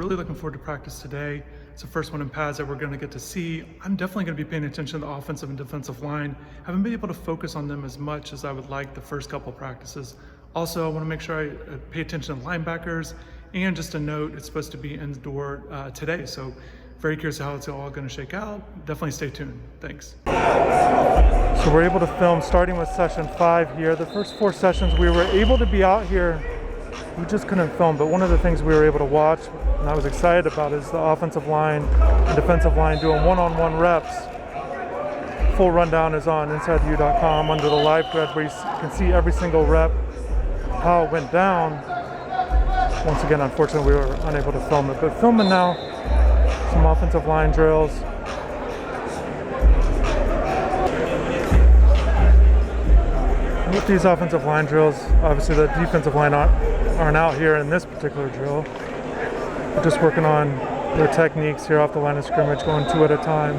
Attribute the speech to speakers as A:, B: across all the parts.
A: really looking forward to practice today. It's the first one in pads that we're going to get to see. I'm definitely going to be paying attention to the offensive and defensive line. Haven't been able to focus on them as much as I would like the first couple of practices. Also, I want to make sure I pay attention to linebackers. And just a note, it's supposed to be indoor today. So very curious how it's all going to shake out. Definitely stay tuned. Thanks. So we're able to film starting with session 5 here. The first 4 sessions we were able to be out here. We just couldn't film, but one of the things we were able to watch and I was excited about is the offensive line and defensive line doing one-on-one reps. Full rundown is on InsideTheU.com under the live thread where you can see every single rep, how it went down. Once again, unfortunately, we were unable to film it, but filming now some offensive line drills. With these offensive line drills, obviously the defensive line aren't out here in this particular drill. We're just working on their techniques here off the line of scrimmage, going 2 at a time.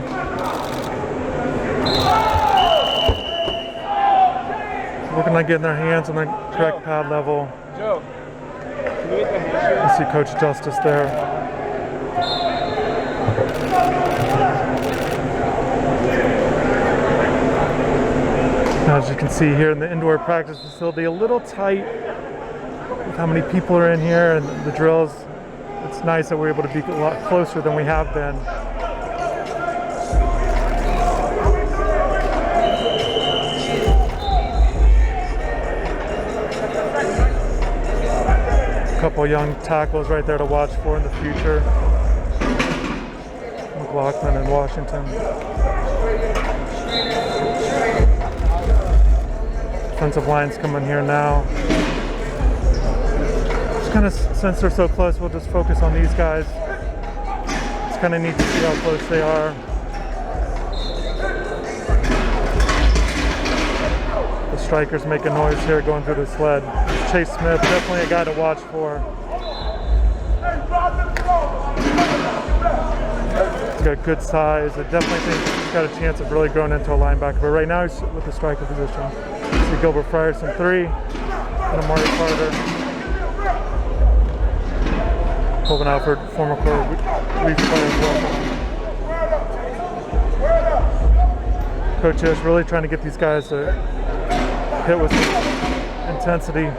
A: Working on getting their hands on the correct pad level.
B: Joe, can you get the hand?
A: You see Coach Justice there. As you can see here in the indoor practice facility, a little tight with how many people are in here and the drills. It's nice that we're able to be a lot closer than we have been. A couple young tackles right there to watch for in the future. McLaughlin and Washington. Defensive line's coming here now. Just kind of, since they're so close, we'll just focus on these guys. It's kind of neat to see how close they are. The strikers making noise here going through the sled. Chase Smith, definitely a guy to watch for. He's got good size. I definitely think he's got a chance of really growing into a linebacker. But right now he's with the striker position. See Gilbert Frierson 3 and Amari Carter. Colvin Alford, former core Reef player as well. Coach is really trying to get these guys to hit with some intensity.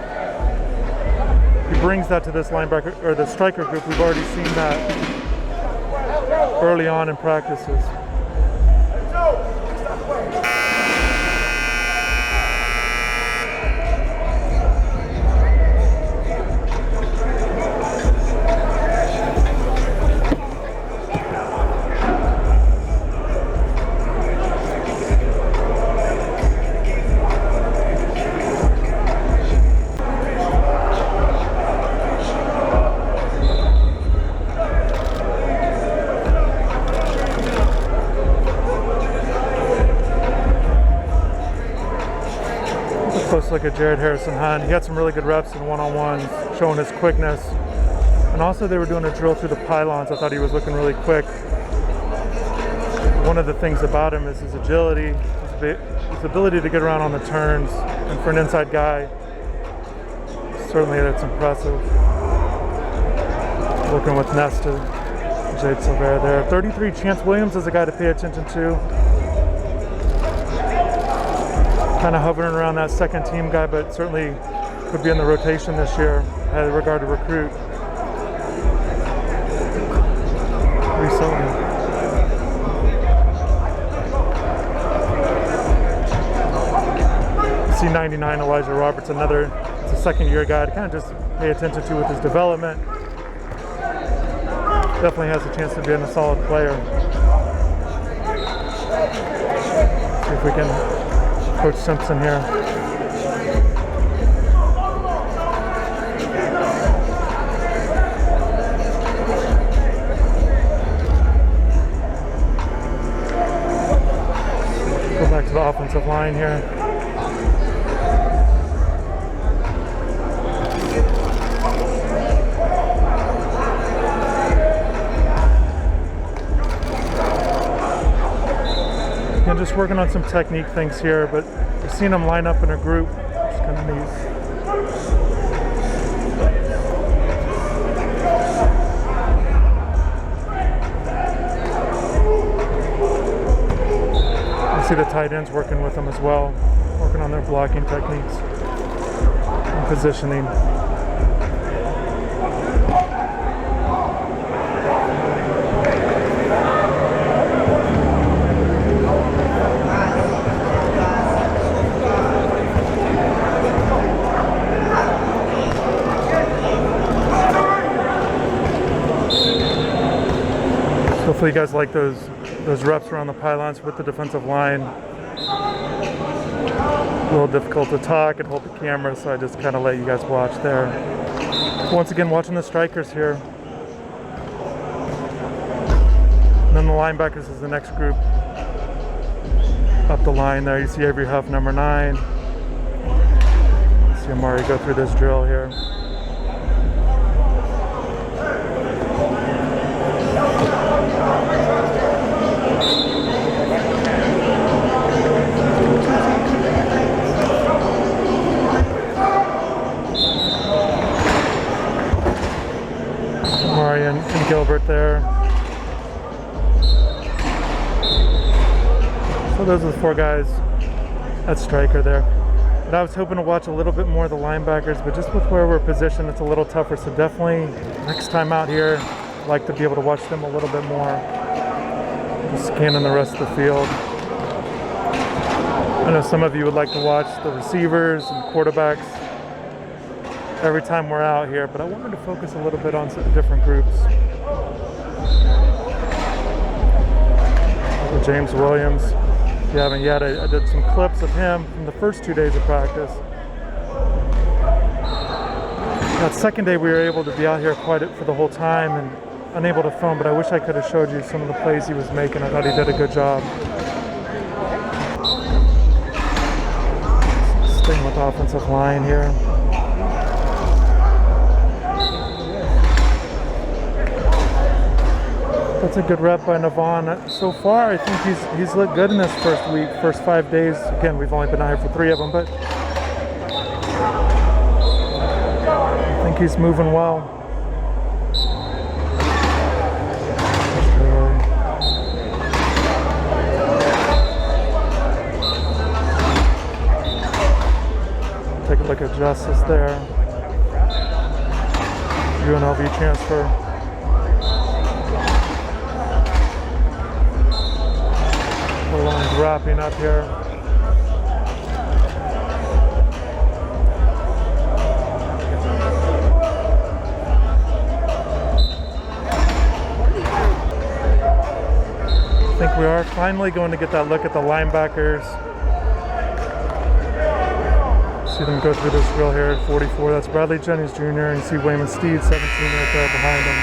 A: He brings that to this linebacker or the striker group. We've already seen that early on in practices. Close look at Jared Harrison Hunt. He had some really good reps in one-on-ones, showing his quickness. And also they were doing a drill through the pylons. I thought he was looking really quick. One of the things about him is his agility, his ability to get around on the turns. And for an inside guy, certainly that's impressive. Working with Nesta, Jade Silvera there. 33, Chance Williams is a guy to pay attention to. Kind of hovering around that second team guy, but certainly could be in the rotation this year in regard to recruit. Recently. C99 Elijah Roberts, it's a second-year guy to kind of just pay attention to with his development. Definitely has a chance to be a solid player. See if we can. Coach Simpson here. Go back to the offensive line here. And just working on some technique things here, but we've seen them line up in a group. It's kind of neat. see the tight ends working with them as well, working on their blocking techniques and positioning. Hopefully you guys like those reps around the pylons with the defensive line. A little difficult to talk and hold the camera, so I just kind of let you guys watch there. Once again, watching the strikers here. And then the linebackers is the next group. Up the line there, you see Avery Huff, number 9. See Amari go through this drill here. And Gilbert there. So those are the 4 guys at striker there. And I was hoping to watch a little bit more of the linebackers, but just with where we're positioned, it's a little tougher. So definitely next time out here, I'd like to be able to watch them a little bit more. Just scanning the rest of the field. I know some of you would like to watch the receivers and quarterbacks every time we're out here, but I wanted to focus a little bit on some different groups. James Williams, if you haven't yet, I did some clips of him from the first 2 days of practice. That second day we were able to be out here quite for the whole time and unable to film, but I wish I could have showed you some of the plays he was making. I thought he did a good job. Staying with the offensive line here. That's a good rep by Navon. So far, I think he's looked good in this first 5 days. Again, we've only been out here for 3 of them, but I think he's moving well. Take a look at Justice there. UNLV transfer. Line's wrapping up here. I think we are finally going to get that look at the linebackers. See them go through this drill here at 44. That's Bradley Jennings Jr. and you see Wayman Steed, 17 right there behind him.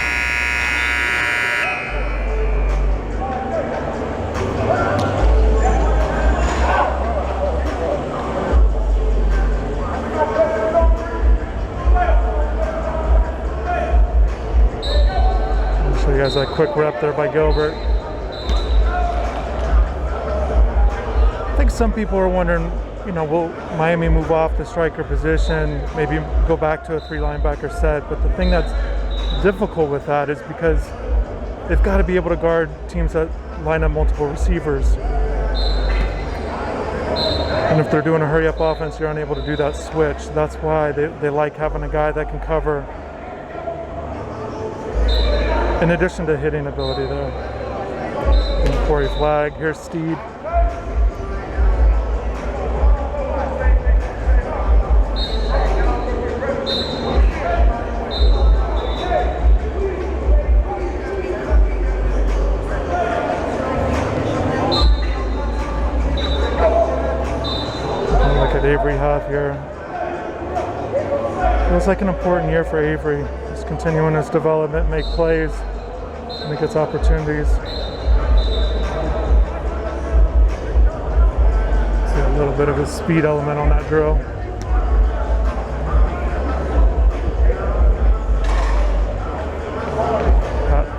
A: You guys, a quick rep there by Gilbert. I think some people are wondering, will Miami move off the striker position, maybe go back to a 3 linebacker set? But the thing that's difficult with that is because they've got to be able to guard teams that line up multiple receivers. And if they're doing a hurry up offense, you're unable to do that switch. That's why they like having a guy that can cover. In addition to hitting ability there. And Corey Flag, here's Steed. Look at Avery Huff here. Feels like an important year for Avery. He's continuing his development, make plays, and he gets opportunities. See a little bit of his speed element on that drill.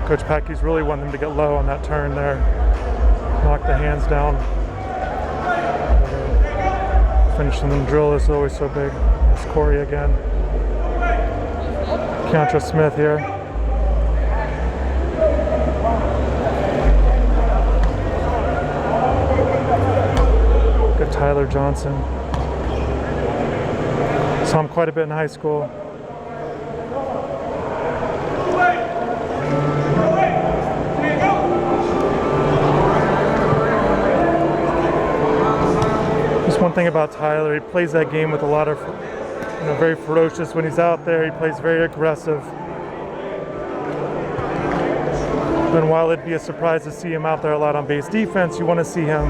A: Coach Packey's really wanting them to get low on that turn there. Knock the hands down. Finishing the drill is always so big. It's Corey again. Keontra Smith here. at Tyler Johnson. Saw him quite a bit in high school. Just one thing about Tyler, he plays that game with a lot of, very ferocious when he's out there. He plays very aggressive. Then while it'd be a surprise to see him out there a lot on base defense, you want to see him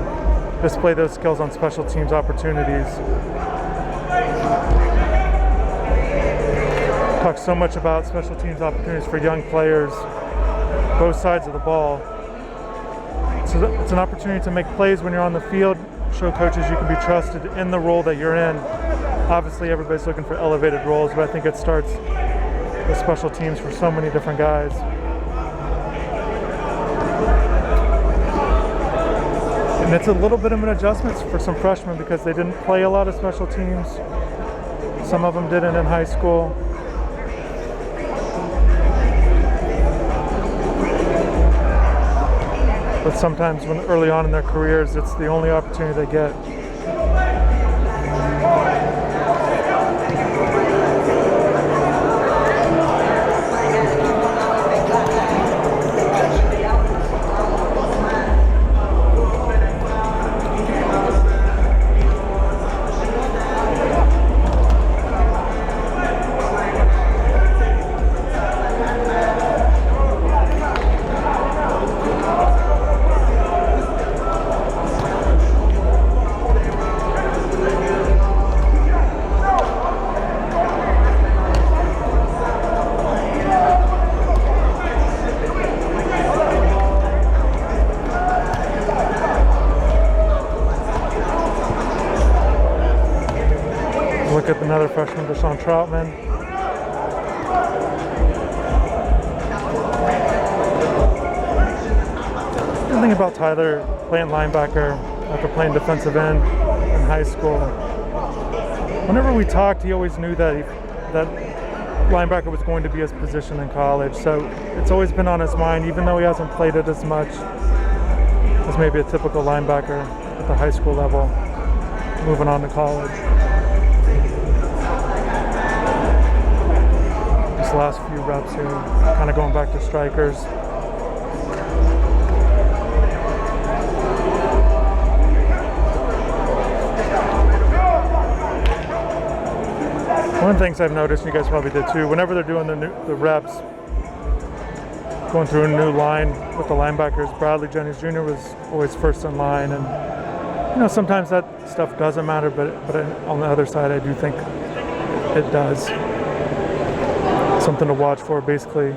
A: display those skills on special teams opportunities. Talk so much about special teams opportunities for young players, both sides of the ball. So it's an opportunity to make plays when you're on the field, show coaches you can be trusted in the role that you're in. Obviously everybody's looking for elevated roles, but I think it starts with special teams for so many different guys. And it's a little bit of an adjustment for some freshmen because they didn't play a lot of special teams. Some of them didn't in high school. But sometimes when early on in their careers, it's the only opportunity they get. Look at another freshman, Deshaun Troutman. The thing about Tyler playing linebacker after playing defensive end in high school, whenever we talked, he always knew that that linebacker was going to be his position in college. So it's always been on his mind, even though he hasn't played it as much as maybe a typical linebacker at the high school level, moving on to college. Last few reps here, kind of going back to strikers. One of the things I've noticed, and you guys probably did too, whenever they're doing the reps, going through a new line with the linebackers, Bradley Jennings Jr. was always first in line, and sometimes that stuff doesn't matter, but on the other side, I do think it does. Something to watch for, basically,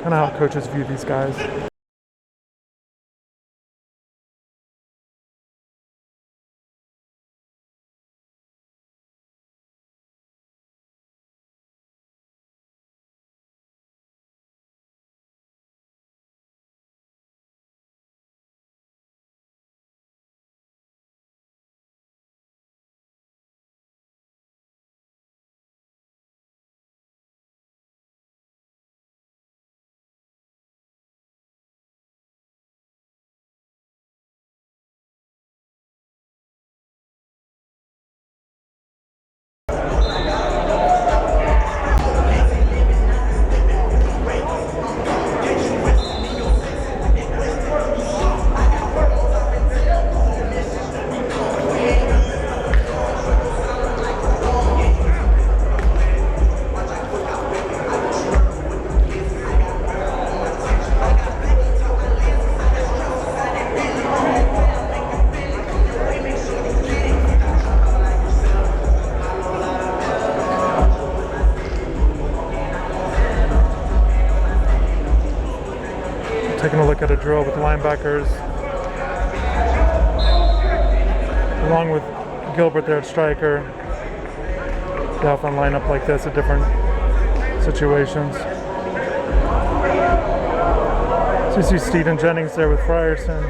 A: kind of how coaches view these guys. Taking a look at a drill with linebackers, along with Gilbert there at striker. They often line up like this at different situations. So you see Steven Jennings there with Frierson,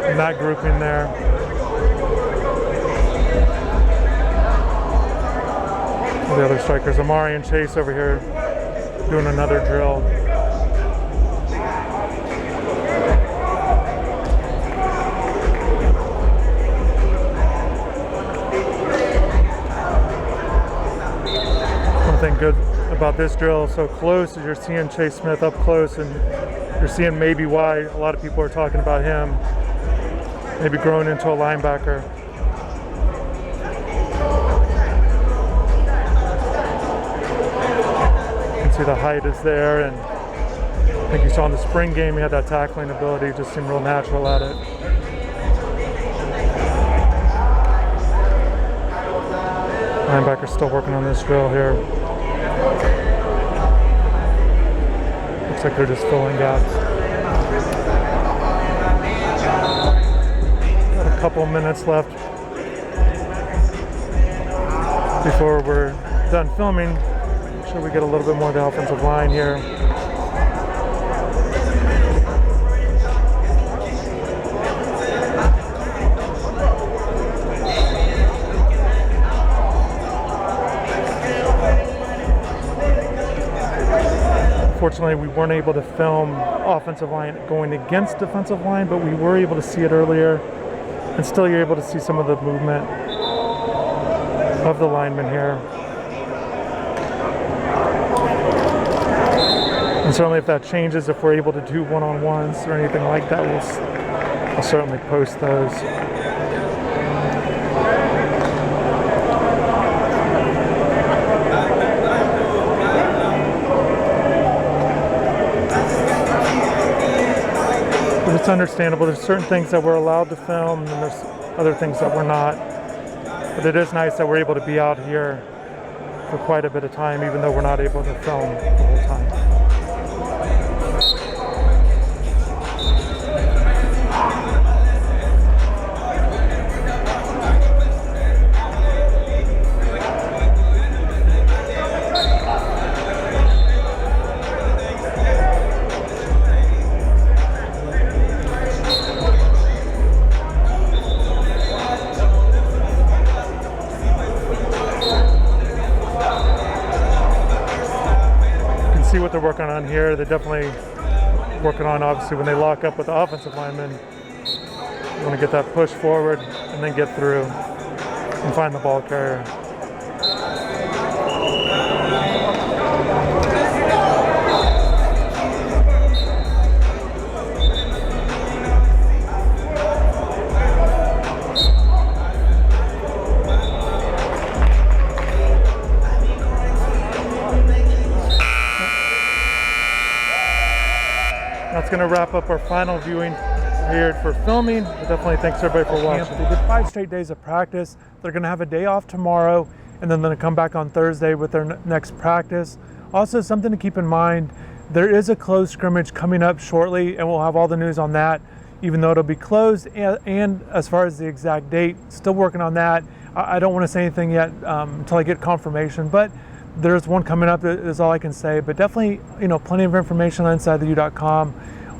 A: and that grouping there. The other strikers, Amari and Chase over here doing another drill.
C: thing good about this drill. So close, you're seeing Chase Smith up close, and you're seeing maybe why a lot of people are talking about him maybe growing into a linebacker. You can see the height is there, and I think you saw in the spring game he had that tackling ability, just seemed real natural at it. Linebacker's still working on this drill here. Looks like they're just filling gaps. Got a couple minutes left before we're done filming. Make sure we get a little bit more of the offensive line here. Unfortunately, we weren't able to film offensive line going against defensive line, but we were able to see it earlier, and still you're able to see some of the movement of the linemen here. And certainly if that changes, if we're able to do one-on-ones or anything like that, we'll certainly post those. But it's understandable. There's certain things that we're allowed to film, and there's other things that we're not. But it is nice that we're able to be out here for quite a bit of time, even though we're not able to film the whole time. See what they're working on here. They're definitely working on, obviously, when they lock up with the offensive linemen, you want to get that push forward and then get through and find the ball carrier. That's going to wrap up our final viewing here for filming. But definitely thanks everybody for watching. They did 5 straight days of practice. They're going to have a day off tomorrow, and then they're going to come back on Thursday with their next practice. Also, something to keep in mind, there is a closed scrimmage coming up shortly, and we'll have all the news on that, even though it'll be closed. And as far as the exact date, still working on that. I don't want to say anything yet until I get confirmation, but there's one coming up, is all I can say. But definitely, plenty of information on InsideTheU.com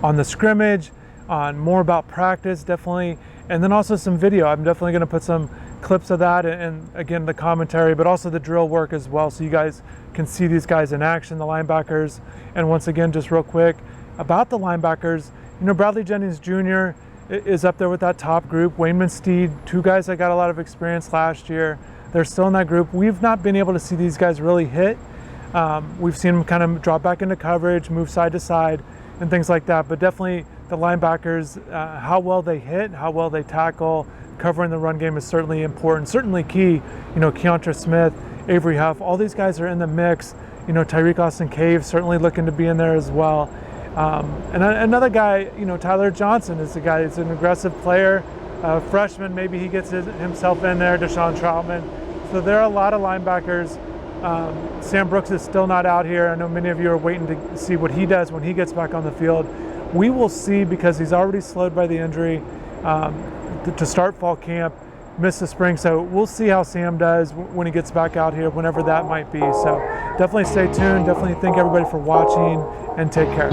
C: on the scrimmage, on more about practice, definitely, and then also some video. I'm definitely going to put some clips of that, and again, the commentary, but also the drill work as well, so you guys can see these guys in action, the linebackers. And once again, just real quick about the linebackers, Bradley Jennings Jr. is up there with that top group. Wayne Steed, 2 guys that got a lot of experience last year. They're still in that group. We've not been able to see these guys really hit. We've seen them kind of drop back into coverage, move side to side, and things like that. But definitely the linebackers, how well they hit, how well they tackle, covering the run game is certainly important, certainly key. Keontra Smith, Avery Huff, all these guys are in the mix. Tyreek Austin-Cave certainly looking to be in there as well. And another guy, Tyler Johnson is a guy that's an aggressive player. Freshman, maybe he gets himself in there, Deshaun Troutman. So there are a lot of linebackers. Sam Brooks is still not out here. I know many of you are waiting to see what he does when he gets back on the field. We will see, because he's already slowed by the injury to start fall camp, missed the spring. So we'll see how Sam does when he gets back out here, whenever that might be. So definitely stay tuned. Definitely thank everybody for watching, and take care.